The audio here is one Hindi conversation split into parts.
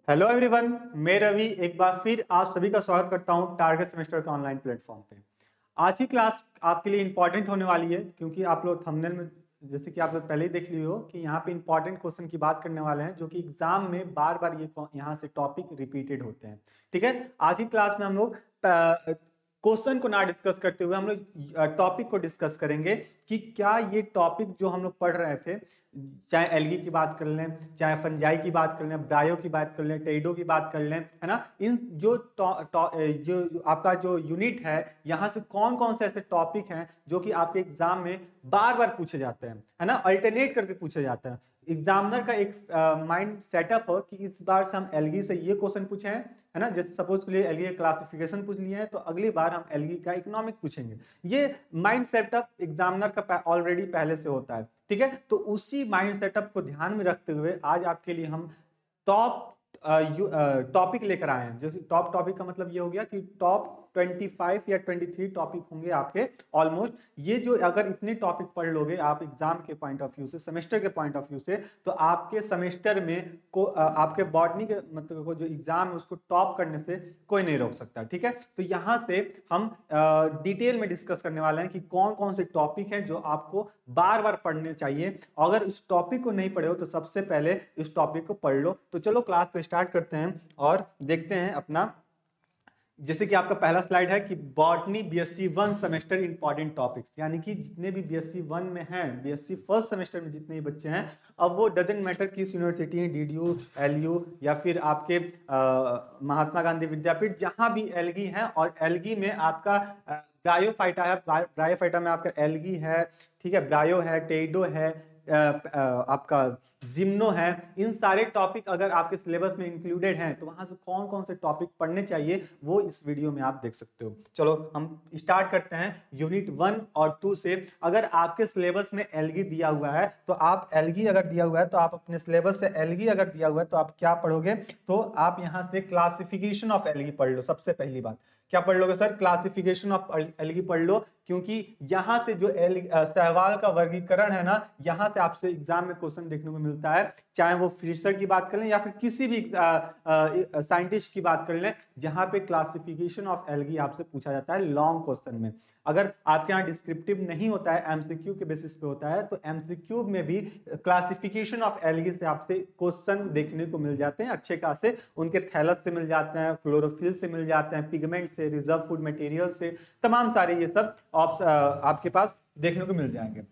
हेलो एवरीवन, मैं रवि एक बार फिर आप सभी का स्वागत करता हूं टारगेट सेमेस्टर के ऑनलाइन प्लेटफॉर्म पे। आज की क्लास आपके लिए इंपॉर्टेंट होने वाली है क्योंकि आप लोग थंबनेल में जैसे कि आप लोग पहले ही देख लिए हो कि यहाँ पे इंपॉर्टेंट क्वेश्चन की बात करने वाले हैं जो कि एग्जाम में बार बार ये यहाँ से टॉपिक रिपीटेड होते हैं। ठीक है, आज की क्लास में हम लोग क्वेश्चन को ना डिस्कस करते हुए हम लोग टॉपिक को डिस्कस करेंगे कि क्या ये टॉपिक जो हम लोग पढ़ रहे थे, चाहे एल्गी की बात कर लें, चाहे फंजाई की बात कर लें, ब्रायो की बात कर लें, टेडो की बात कर लें, है ना, इन जो आपका जो यूनिट है यहाँ से कौन कौन से ऐसे टॉपिक हैं जो कि आपके एग्जाम में बार बार पूछे जाते हैं, है ना, अल्टरनेट करके पूछे जाते हैं। एग्जामिनर का एक माइंड सेटअप हो कि इस बार से हम एल्गी से ये क्वेश्चन पूछे हैं, है ना, जैसे सपोज के लिए एल्गी क्लासिफिकेशन पूछ लिए हैं तो अगली बार हम एल्गी का इकोनॉमिक पूछेंगे। ये माइंड सेटअप एग्जामिनर का ऑलरेडी पहले से होता है। ठीक है, तो उसी माइंड सेटअप को ध्यान में रखते हुए आज आपके लिए हम टॉप टॉपिक लेकर आए हैं। जो टॉप टॉपिक का मतलब ये हो गया कि टॉप 25 या 23 टॉपिक होंगे आपके ऑलमोस्ट। ये जो अगर इतने टॉपिक पढ़ लोगे आप एग्जाम के पॉइंट ऑफ व्यू से, सेमेस्टर के पॉइंट ऑफ व्यू से, तो आपके सेमेस्टर में आपके बॉटनी के मतलब को जो एग्जाम है उसको टॉप करने से कोई नहीं रोक सकता। ठीक है, तो यहाँ से हम डिटेल में डिस्कस करने वाले हैं कि कौन कौन से टॉपिक हैं जो आपको बार बार पढ़ने चाहिए। अगर इस टॉपिक को नहीं पढ़े हो तो सबसे पहले इस टॉपिक को पढ़ लो। तो चलो क्लास को स्टार्ट करते हैं और देखते हैं अपना, जैसे कि आपका पहला स्लाइड है कि botany BSc 1 semester important topics, यानी कि जितने भी बीएससी 1 में हैं, बीएससी फर्स्ट सेमेस्टर में जितने भी बच्चे हैं, अब वो डजेंट मैटर किस यूनिवर्सिटी है, डीडीयू, एलयू या फिर आपके महात्मा गांधी विद्यापीठ, जहां भी एलगी है और एलगी में आपका ब्रायोफाइटा है, ब्रायोफाइटा में आपका एलगी है, ठीक है, ब्रायो है, टेडो है, आपका जिम्नो है। इन सारे टॉपिक अगर आपके सिलेबस में इंक्लूडेड हैं तो वहां से कौन कौन से टॉपिक पढ़ने चाहिए वो इस वीडियो में आप देख सकते हो। चलो हम स्टार्ट करते हैं यूनिट 1 और 2 से। अगर आपके सिलेबस में एल्गी दिया हुआ है तो आप एल्गी अगर दिया हुआ है तो आप अपने सिलेबस से एल्गी अगर दिया हुआ है तो आप क्या पढ़ोगे, तो आप यहां से क्लासिफिकेशन ऑफ एल्गी पढ़ लो। सबसे पहली बात क्या पढ़ लोगे सर? क्लासिफिकेशन ऑफ एल्गी पढ़ लो, क्योंकि यहां से जो सहवाल का वर्गीकरण है ना, यहां से आपसे एग्जाम में क्वेश्चन देखने को मिलता है। चाहे वो फिशर की बात कर लें या फिर किसी भी साइंटिस्ट की बात कर लें, जहां पे क्लासिफिकेशन ऑफ एल्गी आपसे पूछा जाता है लॉन्ग क्वेश्चन में। अगर आपके यहाँ डिस्क्रिप्टिव नहीं होता है, एमसीक्यू के बेसिस पे होता है, तो एमसीक्यू में भी क्लासिफिकेशन ऑफ एल्गी से आपसे क्वेश्चन देखने को मिल जाते हैं अच्छे खासे। उनके थैलस से मिल जाते हैं, क्लोरोफिल से मिल जाते हैं, पिगमेंट से, रिजर्व फूड मटेरियल से, तमाम सारे ये सब आपके पास देखने को मिल जाएंगे।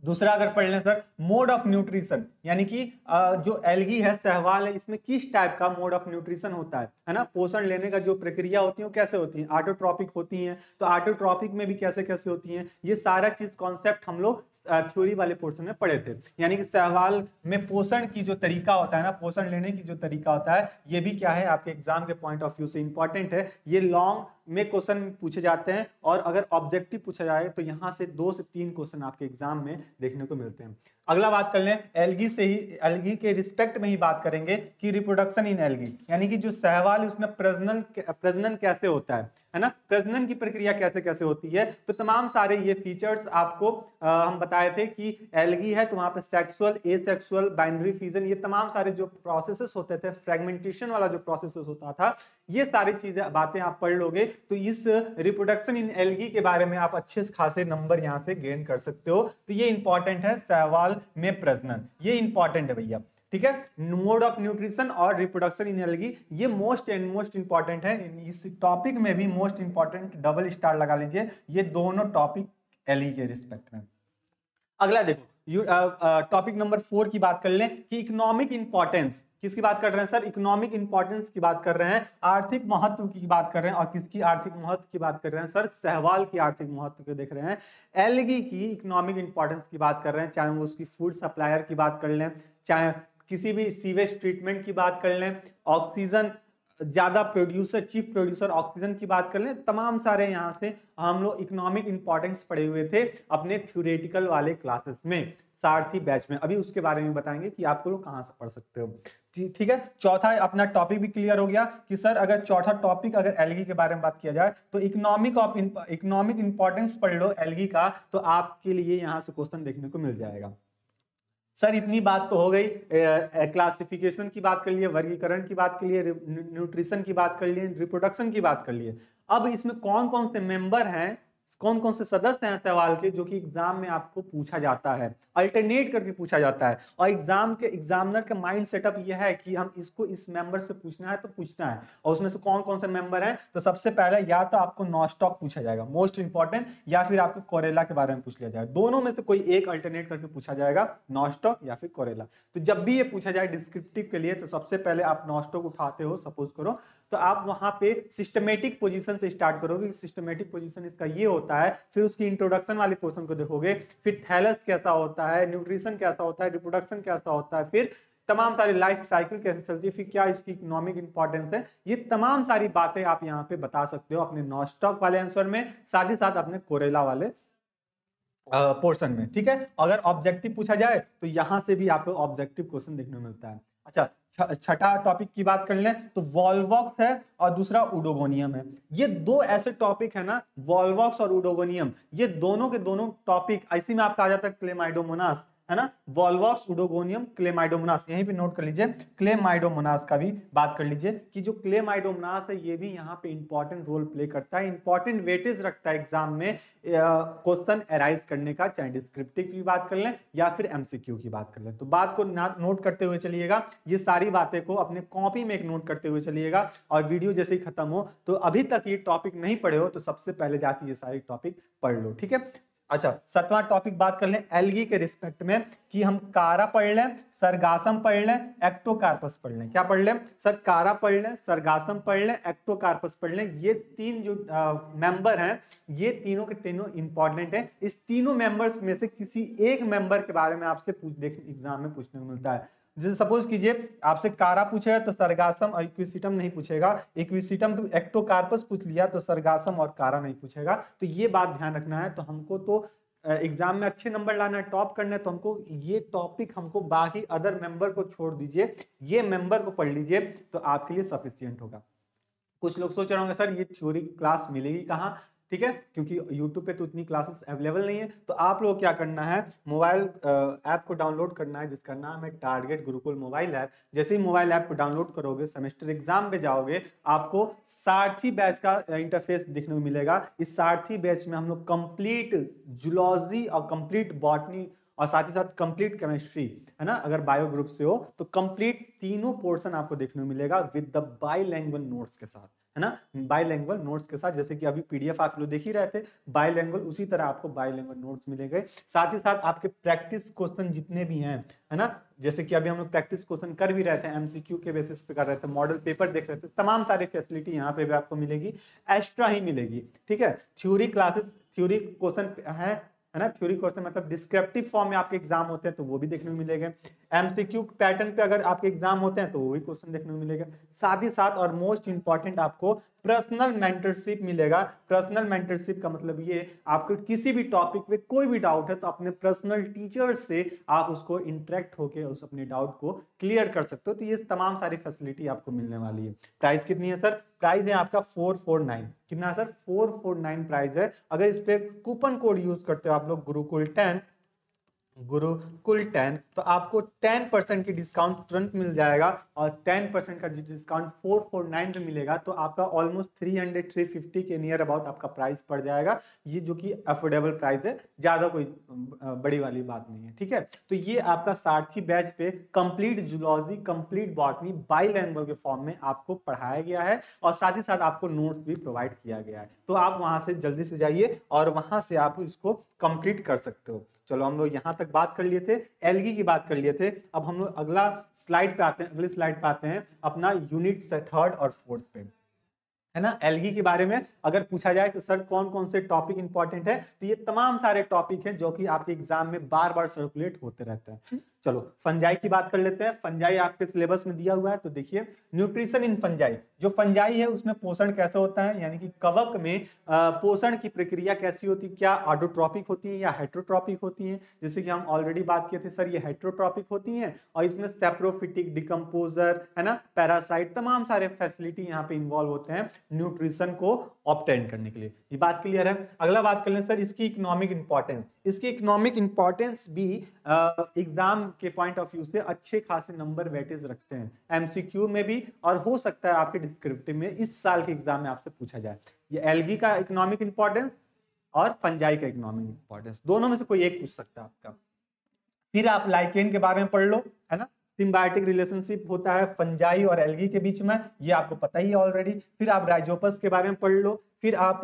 दूसरा अगर पढ़ लें सर, मोड ऑफ न्यूट्रिशन, यानी कि जो एल्गी है, सहवाल है, इसमें किस टाइप का मोड ऑफ न्यूट्रिशन होता है ना, पोषण लेने का जो प्रक्रिया होती है वो कैसे होती है, ऑटोट्रॉपिक होती हैं, तो ऑटोट्रॉपिक में भी कैसे कैसे होती हैं, ये सारा चीज कॉन्सेप्ट हम लोग थ्योरी वाले पोर्शन में पढ़े थे। यानी कि सहवाल में पोषण की जो तरीका होता है ना, पोषण लेने की जो तरीका होता है, ये भी क्या है आपके एग्जाम के पॉइंट ऑफ व्यू से इंपॉर्टेंट है। ये लॉन्ग में क्वेश्चन पूछे जाते हैं और अगर ऑब्जेक्टिव पूछा जाए तो यहां से 2 से 3 क्वेश्चन आपके एग्जाम में देखने को मिलते हैं। अगला बात कर लें, एल्गी से ही, एल्गी के रिस्पेक्ट में ही बात करेंगे कि रिप्रोडक्शन इन एल्गी, यानी कि जो सहवाल है उसमें प्रजनन कैसे होता है ना, प्रजनन की प्रक्रिया कैसे कैसे होती है। तो तमाम सारे ये फीचर्स आपको हम बताए थे कि एल्गी है तो वहां पे सेक्सुअल, एसेक्सुअल, बाइनरी फ्यूजन, ये तमाम सारे जो प्रोसेसेस होते थे, फ्रेगमेंटेशन वाला जो प्रोसेसेस होता था, ये सारी चीजें बातें आप पढ़ लोगे तो इस रिप्रोडक्शन इन एल्गी के बारे में आप अच्छे खासे नंबर यहां से गेन कर सकते हो। तो ये इंपॉर्टेंट है, सहवाल में प्रजनन, ये इंपॉर्टेंट है भैया। ठीक है, मोड ऑफ न्यूट्रिशन और रिप्रोडक्शन इन एल्गी, ये मोस्ट एंड मोस्ट इंपॉर्टेंट है। इस टॉपिक में भी मोस्ट इंपॉर्टेंट डबल स्टार लगा लीजिए, ये दोनों टॉपिक एल्गी के रिस्पेक्ट में। अगला देखो, टॉपिक नंबर 4 की बात कर लें कि इकोनॉमिक इंपॉर्टेंस, किसकी बात कर रहे हैं सर? इकोनॉमिक इंपॉर्टेंस की बात कर रहे हैं, आर्थिक महत्व की बात कर रहे हैं। और किसकी आर्थिक महत्व की बात कर रहे हैं सर? सहवाल की आर्थिक महत्व को देख रहे हैं। एल्गी की इकोनॉमिक इंपॉर्टेंस की बात कर रहे हैं, चाहे वो उसकी फूड सप्लायर की बात कर लें, चाहे किसी भी सीवेज ट्रीटमेंट की बात कर लें, ऑक्सीजन ज्यादा प्रोड्यूसर, चीफ प्रोड्यूसर ऑक्सीजन की बात कर लें, तमाम सारे यहां से हम लोग इकोनॉमिक इंपॉर्टेंस पढ़े हुए थे अपने थ्योरेटिकल वाले क्लासेस में, सारथी बैच में। अभी उसके बारे में बताएंगे कि आप लोग कहां से पढ़ सकते हो। ठीक है, चौथा अपना टॉपिक भी क्लियर हो गया कि सर अगर चौथा टॉपिक अगर एल्गी के बारे में बात किया जाए तो इकोनॉमिक इंपॉर्टेंस पढ़ लो एल्गी का, तो आपके लिए यहां से क्वेश्चन देखने को मिल जाएगा। सर इतनी बात तो हो गई, क्लासिफिकेशन की बात कर लिए, वर्गीकरण की बात कर लिए, न्यूट्रिशन की बात कर लिए, रिप्रोडक्शन की बात कर लिए। अब इसमें कौन कौन से मेंबर हैं, कौन कौन से सदस्य हैं सवाल के जो कि एग्जाम में आपको पूछा जाता है, अल्टरनेट करके पूछा जाता है। और एग्जामिनर का माइंड सेटअप यह है कि हम इसको इस मेंबर से पूछना है तो पूछना है। और उसमें से कौन कौन से मेंबर हैं, तो सबसे पहले या तो आपको नॉस्टॉक पूछा जाएगा मोस्ट इंपॉर्टेंट, या फिर आपको कोरेला के बारे में पूछ लिया जाएगा। दोनों में से कोई एक अल्टरनेट करके पूछा जाएगा, नॉस्टॉक या फिर कोरेला। तो जब भी ये पूछा जाए डिस्क्रिप्टिव के लिए, तो सबसे पहले आप नॉस्टॉक उठाते हो सपोज करो, तो आप वहां पे सिस्टमेटिक पोजीशन से स्टार्ट करोगे। सिस्टमेटिक पोजीशन इसका ये होता है, फिर उसकी इंट्रोडक्शन वाले पोर्शन को देखोगे, फिर थैलस कैसा होता है, न्यूट्रिशन कैसा होता है, रिप्रोडक्शन कैसा होता है, फिर तमाम सारी लाइफ साइकिल कैसे चलती है, फिर क्या इसकी इकोनॉमिक इंपॉर्टेंस है। ये तमाम सारी बातें आप यहाँ पे बता सकते हो अपने नॉस्टॉक वाले आंसर में, साथ ही साथ अपने कोरेला वाले पोर्शन में। ठीक है, अगर ऑब्जेक्टिव पूछा जाए तो यहां से भी आपको ऑब्जेक्टिव क्वेश्चन देखने को मिलता है। अच्छा, छठा टॉपिक की बात कर लें तो वॉल्वॉक्स है और दूसरा उडोगोनियम है। ये दो ऐसे टॉपिक है ना, वॉल्वॉक्स और उडोगोनियम, ये दोनों के दोनों टॉपिक इसी में आपका आ जाता है क्लेमाइडोमोनास, है ना। वॉल्वॉक्स, उडोगोनियम, क्लेमाइडोमोनास, यहीं पे नोट कर लीजिए। क्लेमाइडोमोनास का भी बात कर लीजिए कि जो क्लेमाइडोमोनास है ये भी यहाँ पे इंपॉर्टेंट रोल प्ले करता है, इंपॉर्टेंट वेटेज रखता है एग्जाम में क्वेश्चन अराइज करने का, चाहे डिस्क्रिप्टिव की बात कर लें या फिर एमसीक्यू की बात कर लें। तो बात को नोट करते हुए चलिएगा, ये सारी बातें को अपने कॉपी में एक नोट करते हुए चलिएगा। और वीडियो जैसे ही खत्म हो, तो अभी तक ये टॉपिक नहीं पढ़े हो तो सबसे पहले जाके ये सारे टॉपिक पढ़ लो। ठीक है, अच्छा, सातवां टॉपिक बात कर लें एल्गी के रिस्पेक्ट में कि हम कारा पढ़ लें, सरगासम पढ़ लें, एक्टोकार्पस पढ़ लें। क्या पढ़ लें सर? कारा पढ़ लें, सरगासम पढ़ लें, एक्टोकार्पस पढ़ लें। ये तीन जो मेंबर हैं, ये तीनों के तीनों इंपॉर्टेंट हैं। इस तीनों मेंबर्स में से किसी एक मेंबर के बारे में आपसे एग्जाम में पूछने को मिलता है। जैसे सपोज कीजिए आपसे कारा पूछेगा तो सरगासम और इक्विसिटम नहीं पूछेगा, इक्विसिटम टू एक्टोकार्पस पूछ लिया तो सरगासम और कारा नहीं पूछेगा। तो ये बात ध्यान रखना है। तो हमको तो एग्जाम में अच्छे नंबर लाना है, टॉप करना है, तो हमको ये टॉपिक, हमको बाकी अदर मेंबर को छोड़ दीजिए, ये मेंबर को पढ़ लीजिए तो आपके लिए सफिशिएंट होगा। कुछ लोग सोच रहे होंगे सर ये थ्योरी क्लास मिलेगी कहाँ? ठीक है, क्योंकि YouTube पे तो इतनी क्लासेस अवेलेबल नहीं है। तो आप लोग क्या करना है, मोबाइल ऐप को डाउनलोड करना है जिसका नाम है टारगेट गुरुकुल मोबाइल ऐप। जैसे ही मोबाइल ऐप को डाउनलोड करोगे, सेमेस्टर एग्जाम पे जाओगे, आपको सारथी बैच का इंटरफेस दिखने को मिलेगा। इस सारथी बैच में हम लोग कंप्लीट जूलॉजी और कंप्लीट बॉटनी और साथ ही साथ कंप्लीट केमिस्ट्री, है ना, अगर बायो ग्रुप से हो तो कंप्लीट तीनों पोर्शन आपको देखने को मिलेगा विद द बाइलैंग्वेज नोट्स के साथ, है ना, बाइलैंग्वेज नोट्स के साथ। जैसे कि अभी पीडीएफ आप लोग देख ही रहे थे बाइलैंग्वेज, उसी तरह आपको बाइलैंग्वेज नोट्स मिलेंगे। साथ ही साथ आपके प्रैक्टिस क्वेश्चन जितने भी हैं, है ना, जैसे कि अभी हम लोग प्रैक्टिस क्वेश्चन कर भी रहे थे, एमसीक्यू के बेसिस पे कर रहे थे, मॉडल पेपर देख रहे थे, तमाम सारी फैसिलिटी यहाँ पे भी आपको मिलेगी, एक्स्ट्रा ही मिलेगी। ठीक है, थ्योरी क्लासेस, थ्योरी क्वेश्चन है ना, थ्योरी क्वेश्चन मतलब डिस्क्रिप्टिव फॉर्म में आपके एग्जाम होते हैं तो वो भी देखने को मिलेगा। एमसीक्यू पैटर्न पे अगर आपके एग्जाम होते हैं तो वो भी क्वेश्चन देखने को मिलेगा। साथ ही साथ और मोस्ट इंपॉर्टेंट आपको पर्सनल मेंटरशिप मिलेगा। पर्सनल मेंटरशिप का मतलब ये, आपको किसी भी टॉपिक पे कोई भी डाउट है तो अपने पर्सनल टीचर से आप उसको इंटरेक्ट होकर उस अपने डाउट को क्लियर कर सकते हो। तो ये तमाम सारी फैसिलिटी आपको मिलने वाली है। प्राइस कितनी है सर? प्राइस है आपका 449। कितना सर? 449 प्राइस है। अगर इस पे कूपन कोड यूज करते हो आप लोग गुरुकुल 10, तो आपको 10% की डिस्काउंट तुरंत मिल जाएगा। और 10% का डिस्काउंट 449 पे मिलेगा, तो आपका ऑलमोस्ट 300-350 के नियर अबाउट आपका प्राइस पड़ जाएगा। ये जो कि अफोर्डेबल प्राइस है, ज्यादा कोई बड़ी वाली बात नहीं है। ठीक है, तो ये आपका सारथी बैच पे कंप्लीट जूलॉजी, कंप्लीट बॉटनी बाइलैंग्वेज के फॉर्म में आपको पढ़ाया गया है और साथ ही साथ आपको नोट्स भी प्रोवाइड किया गया है। तो आप वहां से जल्दी से जाइए और वहां से आप इसको कंप्लीट कर सकते हो। चलो, हम लोग यहां तक बात कर लिए थे, एल्गी की बात कर लिए थे। अब हम लोग अगला स्लाइड पे आते हैं, अगली स्लाइड पे आते हैं अपना यूनिट 3rd और 4th पे, है ना। एल्गी के बारे में अगर पूछा जाए कि सर कौन कौन से टॉपिक इंपॉर्टेंट है, तो ये तमाम सारे टॉपिक हैं जो कि आपके एग्जाम में बार बार सर्कुलेट होते रहते हैं। चलो, फंजाई की बात कर लेते हैं। फंजाई आपके सिलेबस में दिया हुआ है, तो देखिए न्यूट्रिशन इन फंजाई। जो फंजाई है उसमें पोषण कैसे होता है, यानी कि कवक में पोषण की प्रक्रिया कैसी होती है, क्या ऑटोट्रॉपिक होती है या हेट्रोट्रॉपिक होती है। जैसे कि हम ऑलरेडी बात किए थे सर, ये हेट्रोट्रॉपिक होती है और इसमें सेप्रोफिटिक, डिकम्पोजर, है ना, पैरासाइट, तमाम सारे फैसिलिटी यहाँ पे इन्वॉल्व होते हैं न्यूट्रिशन को ऑब्टेन करने के लिए। ये बात क्लियर है। अगला बात कर लें सर इसकी इकोनॉमिक इंपॉर्टेंस। इसकी इकोनॉमिक इंपॉर्टेंस भी एग्जाम एग्जाम के पॉइंट ऑफ व्यू से अच्छे खासे नंबर वेटेज रखते हैं, एमसीक्यू में भी, और हो सकता है आपके डिस्क्रिप्टिव में इस साल के एग्जाम में आपसे पूछा जाए। ये एल्गी का इकोनॉमिक इंपॉर्टेंस और फंजाई का इकोनॉमिक इंपॉर्टेंस, दोनों में से कोई एक पूछ सकता है आपका। फिर आप लाइकेन के बारे में पढ़ लो, है ना, सिम्बायोटिक रिलेशनशिप होता है फंजाई और एल्गी के बीच में, ये आपको पता ही है ऑलरेडी। फिर आप राइजोपस के बारे में पढ़ लो, फिर आप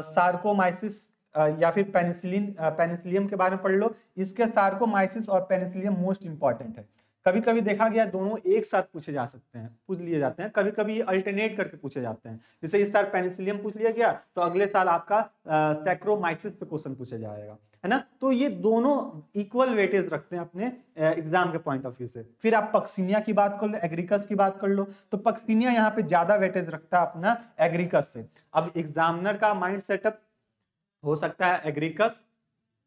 सार्कोमाइसिस या फिर पेनिसिलियम के बारे में पढ़ लो। इसके सार्कोमाइसिस और पेनिसिलियम मोस्ट इंपॉर्टेंट है। कभी कभी देखा गया दोनों एक साथ पूछे जा सकते हैं, पूछ लिए जाते हैं, कभी कभी अल्टरनेट करके पूछे जाते हैं। जैसे इस साल पेनिसिलियम पूछ लिया गया तो अगले साल आपका सैक्रोमाइसिस पे क्वेश्चन पूछा जाएगा, है ना। तो ये दोनों इक्वल वेटेज रखते हैं अपने एग्जाम के पॉइंट ऑफ व्यू से। फिर आप पक्सिनिया की बात कर लो, एग्रीकस की बात कर लो, तो पक्सिनिया यहाँ पे ज्यादा वेटेज रखता है अपना एग्रीकस से। अब एग्जामिनर का माइंड सेटअप हो सकता है एग्रीकस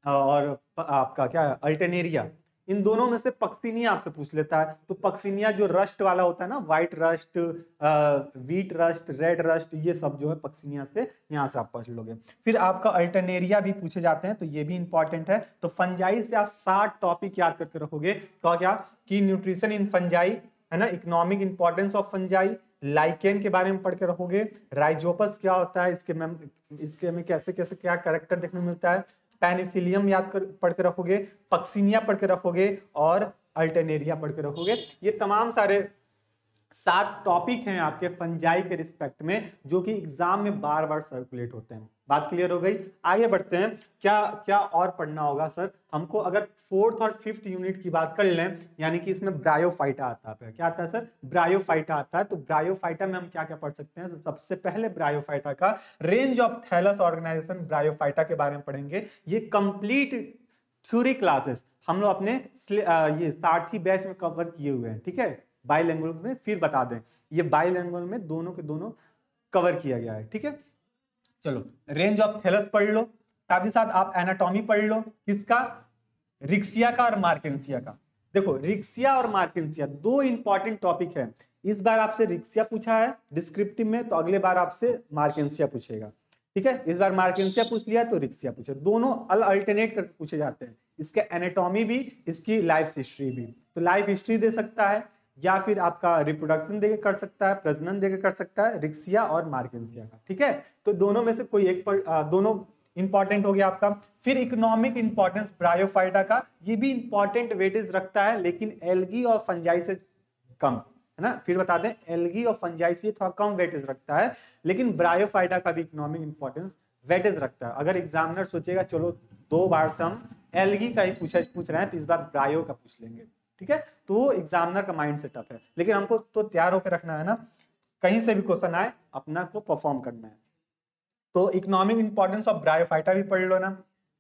और आपका क्या है अल्टरनेरिया, इन दोनों में से पक्सिनिया आपसे पूछ लेता है। तो पक्सिनिया जो रस्ट वाला होता है ना, white rust, wheat rust, red rust, ये सब जो है पक्सिनिया से यहाँ से आप पढ़ लोगे। फिर आपका अल्टरनेरिया भी पूछे जाते हैं, तो ये भी इंपॉर्टेंट है। तो फंजाई से आप 60 टॉपिक याद करके रखोगे। क्या कि न्यूट्रिशन इन फंजाई, है ना, economic importance of fungi, lichen के बारे में पढ़ के रखोगे, राइजोपस क्या होता है, इसके में कैसे कैसे क्या कैरेक्टर देखने को मिलता है, पेनिसिलियम पढ़ के रखोगे, पक्सिनिया पढ़ के रखोगे और अल्टरनेरिया पढ़ के रखोगे। ये तमाम सारे 7 टॉपिक हैं आपके फंजाई के रिस्पेक्ट में, जो कि एग्जाम में बार बार सर्कुलेट होते हैं। बात क्लियर हो गई? आगे बढ़ते हैं। क्या क्या और पढ़ना होगा सर हमको? अगर 4th और 5th यूनिट की बात कर लें, यानी कि इसमें ब्रायोफाइटा आता है। क्या आता है सर? ब्रायोफाइटा आता है। तो ब्रायोफाइटा में हम क्या क्या पढ़ सकते हैं? तो सबसे पहले ब्रायोफाइटा का range of thallus organisation bryophyta के बारे में पढ़ेंगे। ये कंप्लीट थ्योरी क्लासेस हम लोग अपने ये सारथी बैच में कवर किए हुए हैं, ठीक है, बाइलिंगुअल में। फिर बता दें, ये बाइलिंगुअल में दोनों के दोनों कवर किया गया है, ठीक है। चलो, रेंज ऑफ थैलस पढ़ लो, साथ ही साथ आप एनाटॉमी पढ़ लो। किसका? रिक्सिया का और मार्केंसिया का। देखो, रिक्सिया और मार्केंसिया 2 इंपॉर्टेंट टॉपिक है। इस बार आपसे रिक्सिया पूछा है डिस्क्रिप्टिव में, तो अगले बार आपसे मार्केंसिया पूछेगा, ठीक है। इस बार मार्केंसिया पूछ लिया तो रिक्सिया पूछे, दोनों अल्टरनेट करके पूछे जाते हैं। इसके एनाटॉमी भी, इसकी लाइफ हिस्ट्री भी। तो लाइफ हिस्ट्री दे सकता है या फिर आपका रिप्रोडक्शन देके कर सकता है, प्रजनन देके कर सकता है, रिक्सिया और मार्केंसिया का, ठीक है। तो दोनों में से कोई एक दोनों इंपॉर्टेंट हो गया आपका। फिर इकोनॉमिक इंपॉर्टेंस ब्रायोफाइटा का, ये भी इंपॉर्टेंट वेटेज रखता है, लेकिन एल्गी और फंजाई से कम, है ना। फिर बता दें, एल्गी और फंजाई से थोड़ा कम वेटेज रखता है, लेकिन ब्रायोफाइटा का भी इकोनॉमिक इंपॉर्टेंस वेटेज रखता है। अगर एग्जामिनर सोचेगा चलो 2 बार से हम एल्गी का ही पूछ रहे हैं, तो इस बार ब्रायो का पूछ लेंगे, ठीक है। तो वो एग्जामिनर का माइंड सेटअप है, लेकिन हमको तो तैयार होकर रखना है ना, कहीं से भी क्वेश्चन आए अपना को परफॉर्म करना है। तो इकोनॉमिक इंपॉर्टेंस ऑफ ब्रायोफाइटा भी पढ़ लो ना,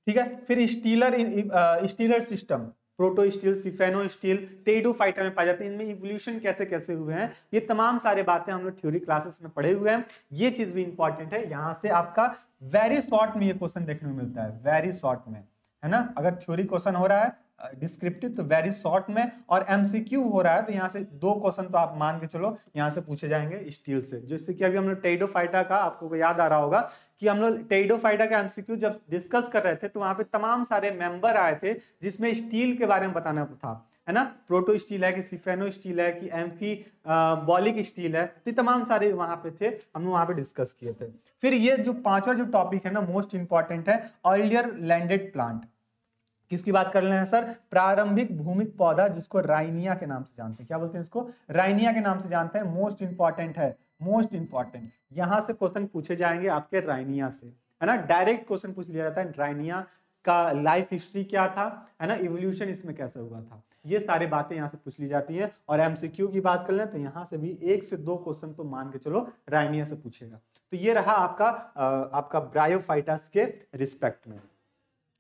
ठीक है। फिर stelar system, protostele, siphonostele, pteridophyta में पाए जाते हैं। इनमें इवोल्यूशन कैसे कैसे हुए हैं, ये तमाम सारे बातें हम लोग थ्योरी क्लासेस में पढ़े हुए हैं। ये चीज भी इंपॉर्टेंट है। यहाँ से आपका वेरी शॉर्ट में ये क्वेश्चन देखने को मिलता है, वेरी शॉर्ट में, है ना। अगर थ्योरी क्वेश्चन हो रहा है डिस्क्रिप्टिव तो वेरी शॉर्ट में, और एमसीक्यू हो रहा है तो यहाँ से 2 क्वेश्चन तो आप मान के चलो यहाँ से पूछे जाएंगे स्टील से। जैसे कि अभी हम लोग टेडोफाइटा का, आपको याद आ रहा होगा कि हम लोग टेडोफाइटा का एमसीक्यू जब डिस्कस कर रहे थे तो वहां पे तमाम सारे मेंबर आए थे जिसमें स्टील के बारे में बताना था, है ना। प्रोटो स्टील है कि सिफेनो स्टील है कि एम्फी बॉलिक स्टील है, तो तमाम सारे वहां पे थे, हम वहां पे डिस्कस किए थे। फिर ये जो 5वां जो टॉपिक है ना, मोस्ट इंपॉर्टेंट है, अर्लियर लैंडेड प्लांट। किसकी बात कर रहे हैं सर? प्रारंभिक भूमिक पौधा, जिसको राइनिया के नाम से जानते हैं। क्या बोलते हैं इसको? राइनिया के नाम से जानते हैं। मोस्ट इंपॉर्टेंट है, मोस्ट इंपॉर्टेंट। यहां से क्वेश्चन पूछे जाएंगे आपके राइनिया से, है ना। डायरेक्ट क्वेश्चन पूछ लिया जाता है, राइनिया का लाइफ हिस्ट्री क्या था, है ना, इवोल्यूशन इसमें कैसे हुआ था, ये सारी बातें यहाँ से पूछ ली जाती है। और एमसीक्यू की बात कर लें तो यहाँ से भी 1 से 2 क्वेश्चन तो मान के चलो राइनिया से पूछेगा। तो ये रहा आपका ब्रायोफाइटास के रिस्पेक्ट में।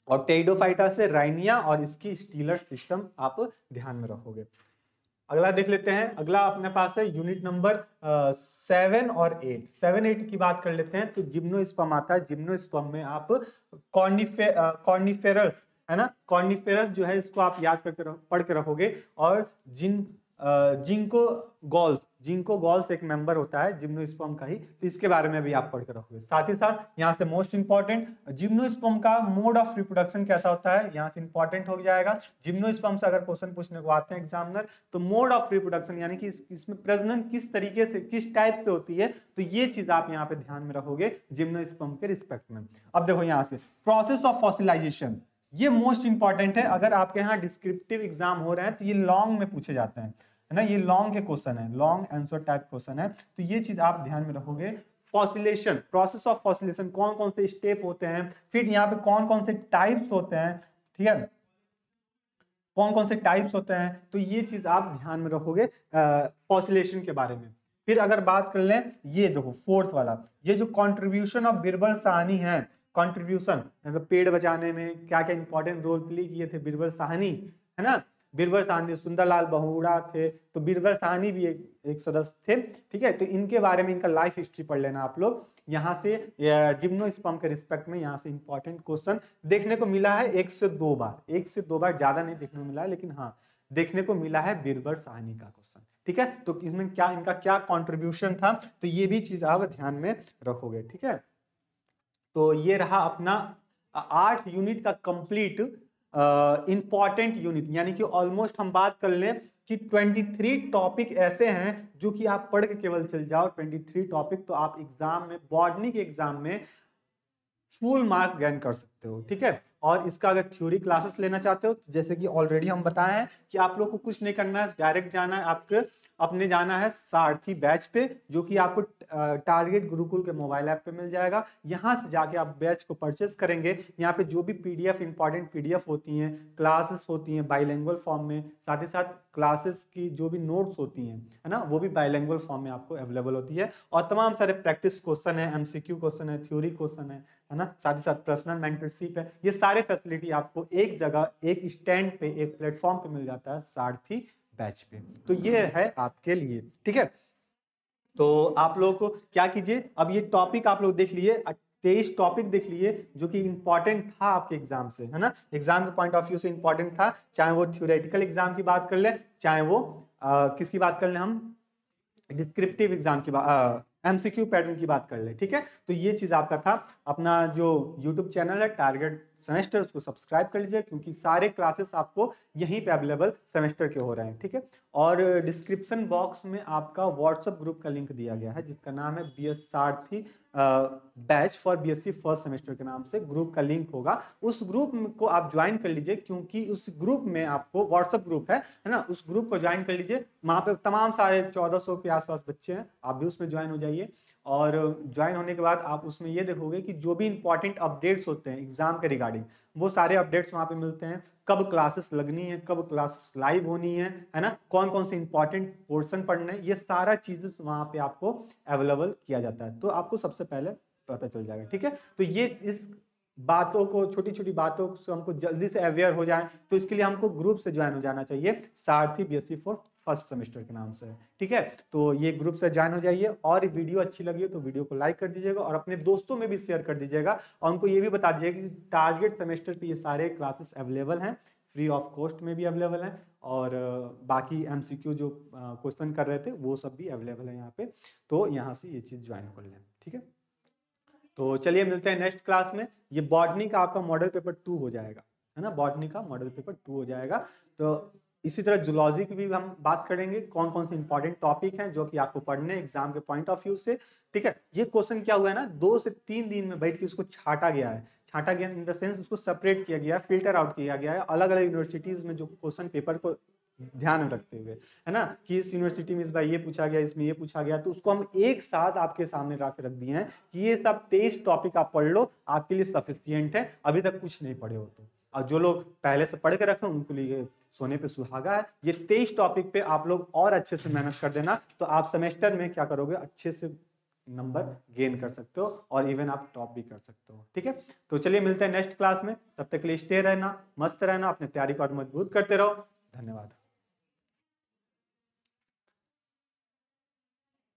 और टेडोफाइटा से राइनिया और इसकी स्टीलर सिस्टम आप ध्यान में रखोगे। अगला देख लेते हैं। अगला अपने पास है यूनिट नंबर 7 और 8। 7, 8 की बात कर लेते हैं। तो जिम्नोस्पर्म आता है। जिम्नोस्पर्म में आप कॉर्निफेरस, है ना, कॉर्निफेरस जो है इसको आप याद करके पढ़ के रखोगे। और जिंको गॉल्स एक मेंबर होता है जिम्नोस्पर्म का ही, तो इसके बारे में भी आप पढ़ कर रखोगे। साथ ही साथ यहाँ से मोस्ट इंपॉर्टेंट जिम्नोस्पर्म का मोड ऑफ रिप्रोडक्शन कैसा होता है, यहाँ से इंपॉर्टेंट हो जाएगा। जिम्नोस्पर्म से अगर क्वेश्चन पूछने को आते हैं एग्जामिनर, तो मोड ऑफ रिप्रोडक्शन यानी कि इसमें प्रजनन किस तरीके से, किस टाइप से होती है, तो ये चीज आप यहाँ पे ध्यान में रखोगे जिम्नोस्पर्म के रिस्पेक्ट में। अब देखो यहाँ से प्रोसेस ऑफ फॉसिलाइजेशन, ये मोस्ट इंपॉर्टेंट है। अगर आपके यहाँ डिस्क्रिप्टिव एग्जाम हो रहे हैं तो ये लॉन्ग में पूछे जाते हैं, है ना, ये लॉन्ग के क्वेश्चन है, लॉन्ग आंसर टाइप क्वेश्चन है, तो ये चीज आप ध्यान में रखोगे। फॉसिलेशन, प्रोसेस ऑफ फॉसिलेशन, कौन कौन से स्टेप होते हैं, फिर यहाँ पे कौन कौन से टाइप्स होते हैं, ठीक है, कौन कौन से टाइप्स होते हैं, तो ये चीज आप ध्यान में रखोगे फॉसिलेशन के बारे में। फिर अगर बात कर लें, ये देखो फोर्थ वाला, ये जो कॉन्ट्रीब्यूशन ऑफ बीरबल साहनी है, कॉन्ट्रीब्यूशन मतलब पेड़ बचाने में क्या क्या इंपॉर्टेंट रोल प्ले किए थे बीरबल साहनी, है ना, बीरबल साहनी, सुंदरलाल बहुगुणा थे, तो बीरबल साहनी भी एक सदस्य थे, ठीक है। तो इनके बारे में इनका लाइफ हिस्ट्री पढ़ लेना आप लोग। यहाँ से जिम्नोस्पर्म के रिस्पेक्ट में यहाँ से इंपॉर्टेंट क्वेश्चन देखने को मिला है 1 से 2 बार, 1 से 2 बार, ज्यादा नहीं देखने को मिला है, लेकिन हाँ देखने को मिला है बीरबल साहनी का क्वेश्चन, ठीक है। तो इसमें क्या इनका क्या कॉन्ट्रीब्यूशन था, तो ये भी चीज आप ध्यान में रखोगे, ठीक है। तो ये रहा अपना 8 यूनिट का कंप्लीट इंपॉर्टेंट यूनिट, यानी कि ऑलमोस्ट हम बात कर लें कि 23 टॉपिक ऐसे हैं जो कि आप पढ़ के केवल चल जाओ 23 टॉपिक, तो आप एग्जाम में, बॉटनी के एग्जाम में फुल मार्क गेन कर सकते हो, ठीक है। और इसका अगर थ्योरी क्लासेस लेना चाहते हो, तो जैसे कि ऑलरेडी हम बताए हैं कि आप लोग को कुछ नहीं करना है, डायरेक्ट जाना है, आपके अपने जाना है सारथी बैच पे, जो कि आपको टारगेट गुरुकुल के मोबाइल ऐप पे मिल जाएगा। यहाँ से जाके आप बैच को परचेस करेंगे, यहाँ पे जो भी पीडीएफ, इंपॉर्टेंट पीडीएफ होती हैं, क्लासेस होती हैं बाइलिंगुअल फॉर्म में, साथ ही साथ क्लासेस की जो भी नोट्स होती हैं, है ना, वो भी बाइलिंगुअल फॉर्म में आपको अवेलेबल होती है। और तमाम सारे प्रैक्टिस क्वेश्चन है, एमसीक्यू क्वेश्चन है, थ्योरी क्वेश्चन है ना, साथ ही साथ पर्सनल मेंटरशिप है, ये सारे फैसिलिटी आपको एक जगह, एक स्टैंड पे, एक प्लेटफॉर्म पे मिल जाता है सारथी बैच पे। तो ये है आपके लिए, ठीक है। तो आप लोग को क्या कीजिए, अब ये टॉपिक आप लोग देख लिए, 23 टॉपिक देख लिए जो कि इंपॉर्टेंट था आपके एग्जाम से, है ना, एग्जाम के पॉइंट ऑफ व्यू से इंपॉर्टेंट था, चाहे वो थ्योरेटिकल एग्जाम की बात कर ले, चाहे वो किसकी बात कर ले, हम डिस्क्रिप्टिव एग्जाम की बात, एमसीक्यू पैटर्न की बात कर ले, ठीक है। तो ये चीज आपका था। अपना जो यूट्यूब चैनल है टारगेट सेमेस्टर, उसको सब्सक्राइब कर लीजिए, क्योंकि सारे क्लासेस आपको यहीं पे अवेलेबल सेमेस्टर के हो रहे हैं, ठीक है। और डिस्क्रिप्शन बॉक्स में आपका व्हाट्सएप ग्रुप का लिंक दिया गया है, जिसका नाम है BS Sarathi batch for BSc first semester के नाम से ग्रुप का लिंक होगा। उस ग्रुप को आप ज्वाइन कर लीजिए, क्योंकि उस ग्रुप में आपको, व्हाट्सएप ग्रुप है ना, उस ग्रुप को ज्वाइन कर लीजिए। वहाँ पे तमाम सारे 1400 के आसपास बच्चे हैं, आप भी उसमें ज्वाइन हो जाइए। और ज्वाइन होने के बाद आप उसमें ये देखोगे कि जो भी इंपॉर्टेंट अपडेट्स होते हैं एग्जाम के रिगार्डिंग, वो सारे अपडेट्स वहाँ पे मिलते हैं। कब क्लासेस लगनी है, कब क्लासेस लाइव होनी है ना, कौन कौन से इंपॉर्टेंट पोर्शन पढ़ने हैं, ये सारा चीजें वहाँ पे आपको अवेलेबल किया जाता है, तो आपको सबसे पहले पता चल जाएगा, ठीक है। तो ये इस बातों को, छोटी छोटी बातों से हमको जल्दी से अवेयर हो जाए, तो इसके लिए हमको ग्रुप से ज्वाइन हो जाना चाहिए, सारथी बीएससी फॉर फर्स्ट सेमेस्टर के नाम से, ठीक है। तो ये ग्रुप से ज्वाइन हो जाइए। और वीडियो अच्छी लगी हो तो वीडियो को लाइक कर दीजिएगा, और अपने दोस्तों में भी शेयर कर दीजिएगा, और उनको ये भी बता दीजिएगा कि टारगेट सेमेस्टर पे ये सारे क्लासेस अवेलेबल हैं, फ्री ऑफ कॉस्ट में भी अवेलेबल हैं, और बाकी एमसीक्यू जो क्वेश्चन कर रहे थे वो सब भी अवेलेबल है यहाँ पे, तो यहाँ से ये चीज़ ज्वाइन कर लें, ठीक है। तो चलिए मिलते हैं नेक्स्ट क्लास में। ये बॉटनी का आपका मॉडल पेपर 2 हो जाएगा, है ना, बॉटनी का मॉडल पेपर 2 हो जाएगा। तो इसी तरह जूलॉजी की भी हम बात करेंगे, कौन कौन से इंपॉर्टेंट टॉपिक हैं जो कि आपको पढ़ने एग्जाम के पॉइंट ऑफ व्यू से, ठीक है। ये क्वेश्चन क्या हुआ है ना, 2 से 3 दिन में बैठ के इसको छाटा गया है, छाटा गया इन द सेंस उसको सेपरेट किया गया, फिल्टर आउट किया गया है अलग अलग यूनिवर्सिटीज में, जो क्वेश्चन पेपर को ध्यान में रखते हुए, है ना, कि इस यूनिवर्सिटी में इस बार ये पूछा गया, इसमें ये पूछा गया, तो उसको हम एक साथ आपके सामने रख दिए हैं कि ये सब 23 टॉपिक आप पढ़ लो, आपके लिए सफिशिएंट है। अभी तक कुछ नहीं पढ़े हो तो, और जो लोग पहले से पढ़ के रखे उनके लिए सोने पे सुहागा है। ये 23 टॉपिक पे आप लोग और अच्छे से मेहनत कर देना, तो आप सेमेस्टर में क्या करोगे, अच्छे से नंबर गेन कर सकते हो, और इवन आप टॉप भी कर सकते हो, ठीक है। तो चलिए मिलते हैं नेक्स्ट क्लास में, तब तक के लिए स्टे रहना, मस्त रहना, अपने तैयारी को और मजबूत करते रहो। धन्यवाद।